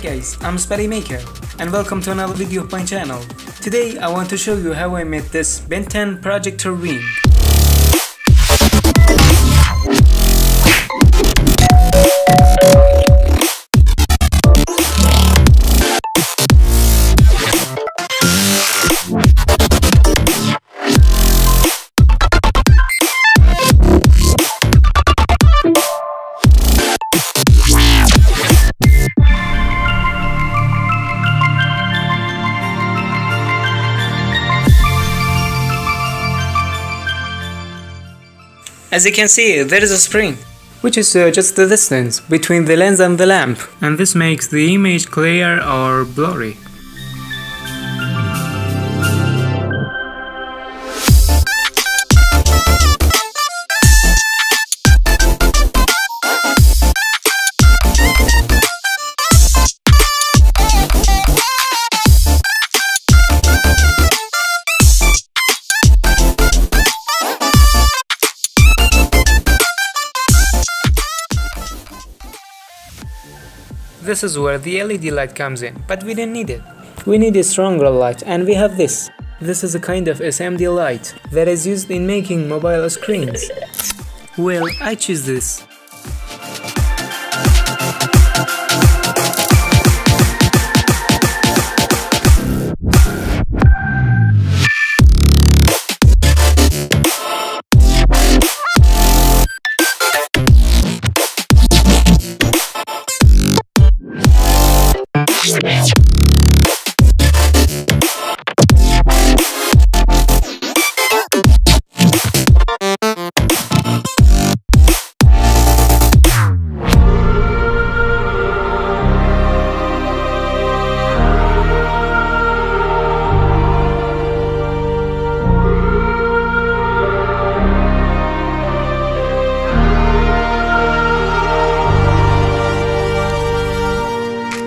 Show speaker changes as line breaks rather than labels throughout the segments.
guys, I'm Spidey Maker and welcome to another video of my channel. Today I want to show you how I made this Ben 10 projector ring. As you can see, there is a spring, which is just the distance between the lens and the lamp, and this makes the image clear or blurry. This is where the LED light comes in, but we didn't need it. We need a stronger light, and we have this. This is a kind of SMD light that is used in making mobile screens. Well, I choose this.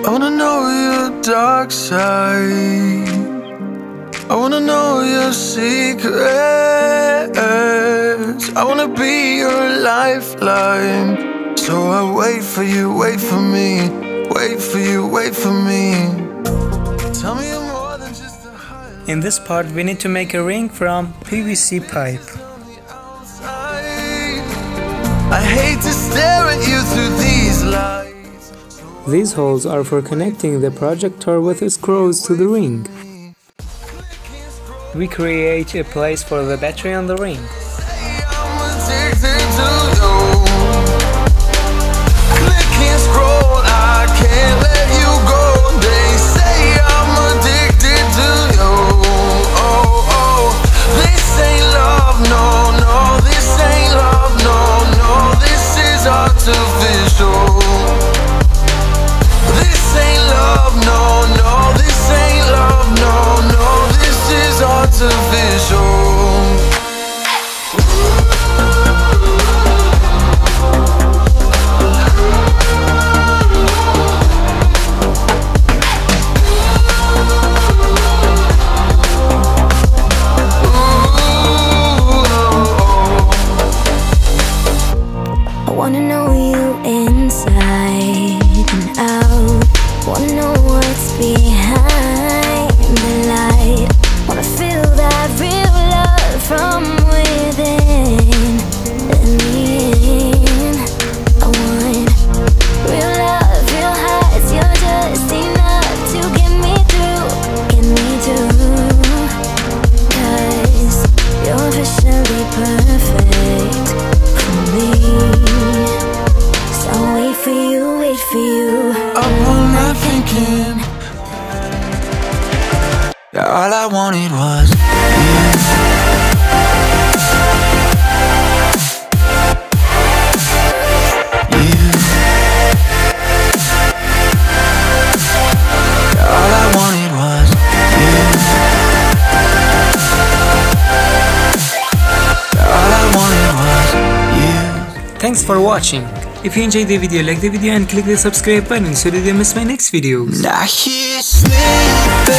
I wanna know your dark side. I wanna know your secrets. I wanna be your lifeline. So I wait for you, wait for me. Wait for you, wait for me. Tell me you're more than just a highlight.
In this part, we need to make a ring from PVC pipe.
I hate to stare at you through these lights.
These holes are for connecting the projector with screws to the ring. We create a place for the battery on the ring.
Wanna know you inside and out. Wanna know what's behind the light. Wanna feel that real love from within. Let me in. I want real love, real hearts. You're just enough to get me through, get me through. 'Cause you're officially perfect for me. Wait for you.
Up all night thinking. Yeah, all I wanted was you. Yeah, all I wanted was you. Yeah, all I wanted was you.
Thanks for watching. If you enjoyed the video, like the video and click the subscribe button so that you don't miss my next videos.
Now he's sleeping.